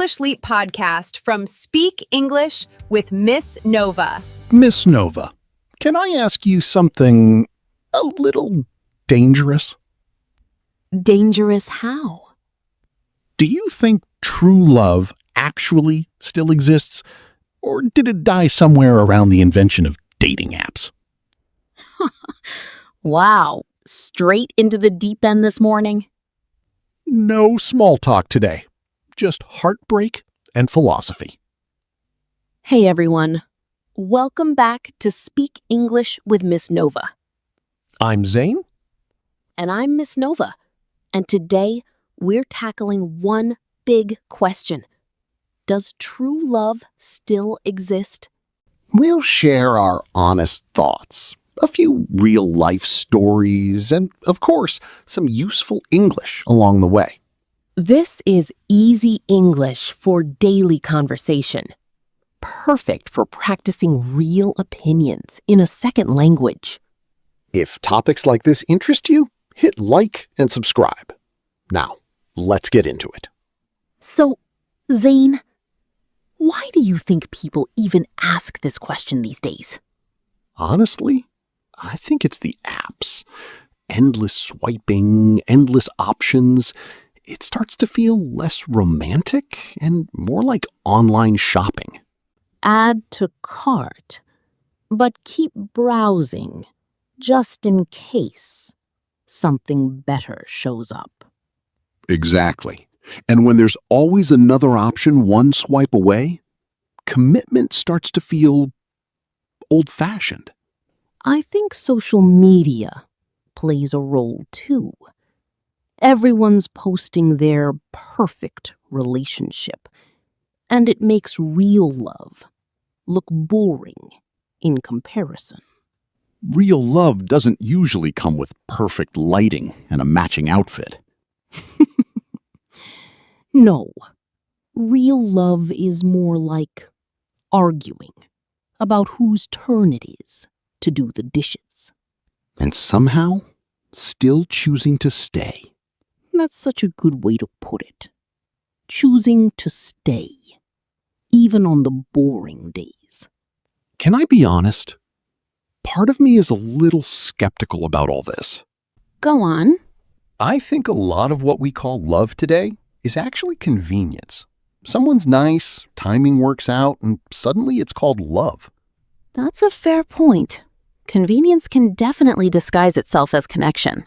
English Leap podcast from Speak English with Miss Nova. Miss Nova, can I ask you something a little dangerous? Dangerous how? Do you think true love actually still exists, or did it die somewhere around the invention of dating apps? Wow, straight into the deep end this morning? No small talk today, just heartbreak and philosophy. Hey everyone, welcome back to Speak English with Miss Nova. I'm Zane. And I'm Miss Nova. And today we're tackling one big question. Does true love still exist? We'll share our honest thoughts, a few real-life stories, and, of course, some useful English along the way. This is easy English for daily conversation. Perfect for practicing real opinions in a second language. If topics like this interest you, hit like and subscribe. Now, let's get into it. So, Zane, why do you think people even ask this question these days? Honestly, I think it's the apps. Endless swiping, endless options. It starts to feel less romantic and more like online shopping. Add to cart, but keep browsing, just in case something better shows up. Exactly. And when there's always another option one swipe away, commitment starts to feel old-fashioned. I think social media plays a role too. Everyone's posting their perfect relationship, and it makes real love look boring in comparison. Real love doesn't usually come with perfect lighting and a matching outfit. No, real love is more like arguing about whose turn it is to do the dishes. And somehow, still choosing to stay. That's such a good way to put it. Choosing to stay, even on the boring days. Can I be honest? Part of me is a little skeptical about all this. Go on. I think a lot of what we call love today is actually convenience. Someone's nice, timing works out, and suddenly it's called love. That's a fair point. Convenience can definitely disguise itself as connection.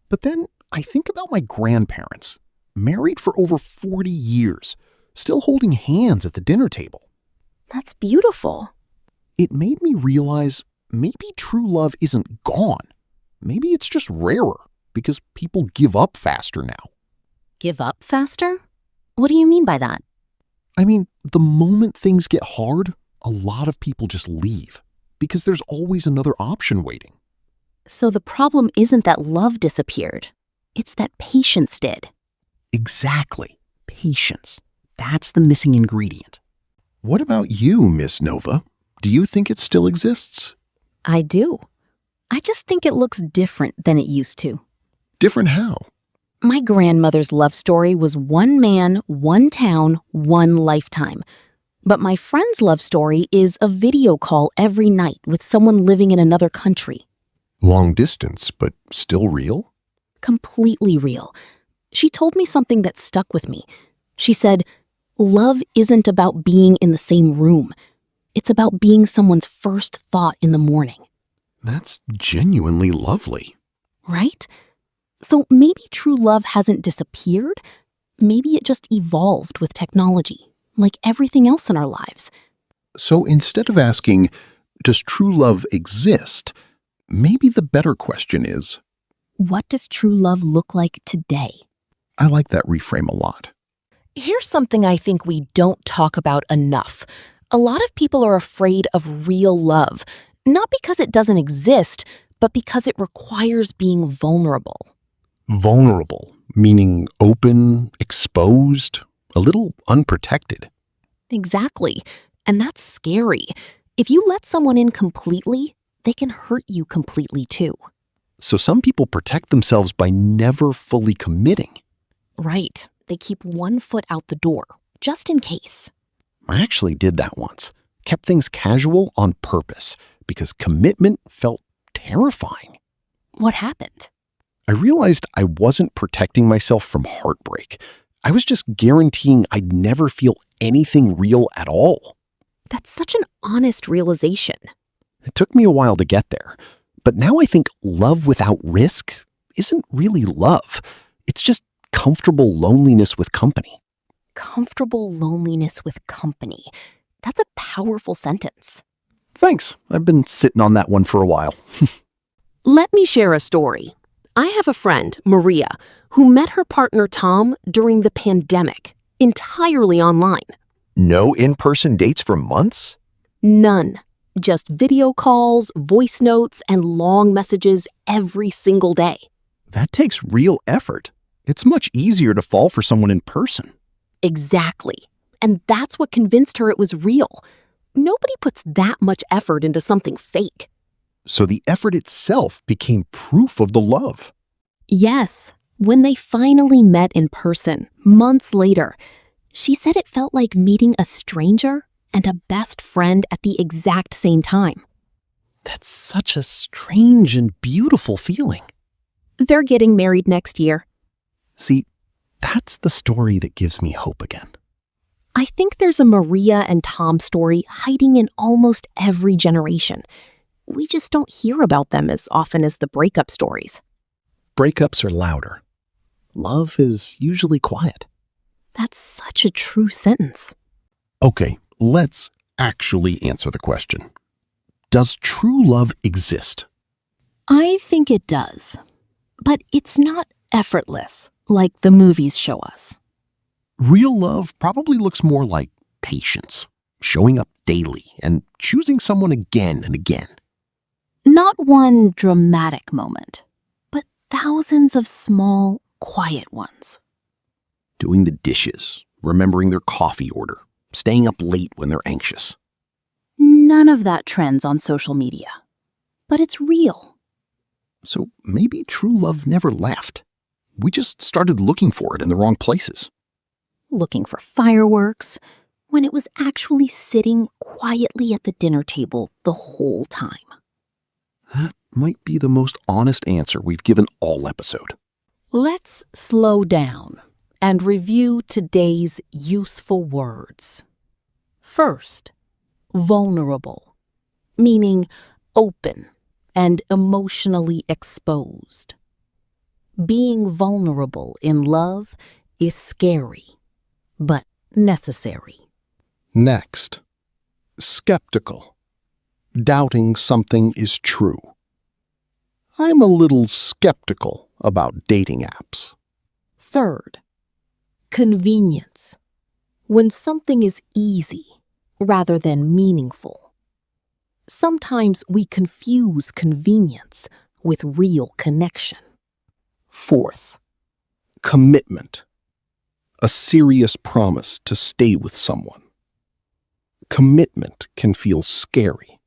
But then I think about my grandparents, married for over 40 years, still holding hands at the dinner table. That's beautiful. It made me realize maybe true love isn't gone. Maybe it's just rarer because people give up faster now. Give up faster? What do you mean by that? I mean, the moment things get hard, a lot of people just leave because there's always another option waiting. So the problem isn't that love disappeared. It's that patience did. Exactly. Patience. That's the missing ingredient. What about you, Miss Nova? Do you think it still exists? I do. I just think it looks different than it used to. Different how? My grandmother's love story was one man, one town, one lifetime. But my friend's love story is a video call every night with someone living in another country. Long distance, but still real? Completely real. She told me something that stuck with me. She said, love isn't about being in the same room. It's about being someone's first thought in the morning. That's genuinely lovely. Right? So maybe true love hasn't disappeared. Maybe it just evolved with technology, like everything else in our lives. So instead of asking, does true love exist? Maybe the better question is, what does true love look like today? I like that reframe a lot. Here's something I think we don't talk about enough. A lot of people are afraid of real love, not because it doesn't exist, but because it requires being vulnerable. Vulnerable, meaning open, exposed, a little unprotected. Exactly. And that's scary. If you let someone in completely, they can hurt you completely too. So some people protect themselves by never fully committing. Right. They keep one foot out the door, just in case. I actually did that once. Kept things casual on purpose because commitment felt terrifying. What happened? I realized I wasn't protecting myself from heartbreak. I was just guaranteeing I'd never feel anything real at all. That's such an honest realization. It took me a while to get there, but now I think love without risk isn't really love. It's just comfortable loneliness with company. Comfortable loneliness with company. That's a powerful sentence. Thanks. I've been sitting on that one for a while. Let me share a story. I have a friend, Maria, who met her partner Tom during the pandemic, entirely online. No in-person dates for months? None. Just video calls, voice notes, and long messages every single day. That takes real effort. It's much easier to fall for someone in person. Exactly. And that's what convinced her it was real. Nobody puts that much effort into something fake. So the effort itself became proof of the love. Yes, when they finally met in person, months later, she said it felt like meeting a stranger and a best friend at the exact same time. That's such a strange and beautiful feeling. They're getting married next year. See, that's the story that gives me hope again. I think there's a Maria and Tom story hiding in almost every generation. We just don't hear about them as often as the breakup stories. Breakups are louder. Love is usually quiet. That's such a true sentence. Okay, let's actually answer the question. Does true love exist? I think it does. But it's not effortless like the movies show us. Real love probably looks more like patience, showing up daily and choosing someone again and again. Not one dramatic moment, but thousands of small, quiet ones. Doing the dishes, remembering their coffee order, staying up late when they're anxious. None of that trends on social media. But it's real. So maybe true love never left. We just started looking for it in the wrong places. Looking for fireworks, when it was actually sitting quietly at the dinner table the whole time. That might be the most honest answer we've given all episode. Let's slow down and review today's useful words. First, vulnerable, meaning open and emotionally exposed. Being vulnerable in love is scary, but necessary. Next, skeptical. Doubting something is true. I'm a little skeptical about dating apps. Third, convenience. When something is easy rather than meaningful. Sometimes we confuse convenience with real connection. Fourth, commitment. A serious promise to stay with someone. Commitment can feel scary,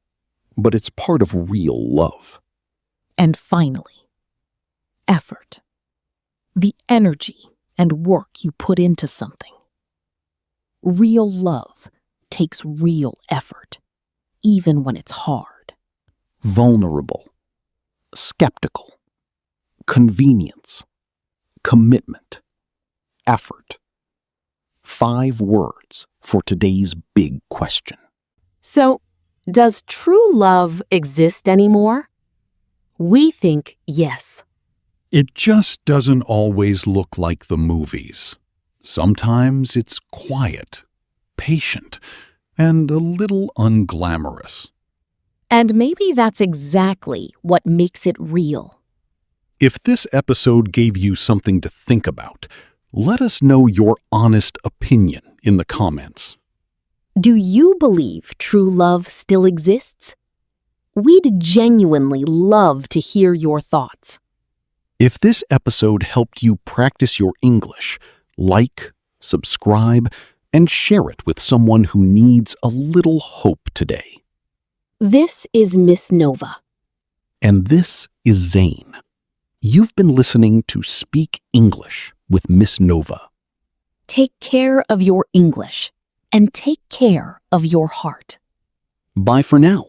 but it's part of real love. And finally, effort. The energy and work you put into something. Real love takes real effort, even when it's hard. Vulnerable, skeptical, convenience, commitment, effort. 5 words for today's big question. So, does true love exist anymore? We think yes. It just doesn't always look like the movies. Sometimes it's quiet, patient, and a little unglamorous. And maybe that's exactly what makes it real. If this episode gave you something to think about, let us know your honest opinion in the comments. Do you believe true love still exists? We'd genuinely love to hear your thoughts. If this episode helped you practice your English, like, subscribe, and share it with someone who needs a little hope today. This is Miss Nova. And this is Zane. You've been listening to Speak English with Miss Nova. Take care of your English and take care of your heart. Bye for now.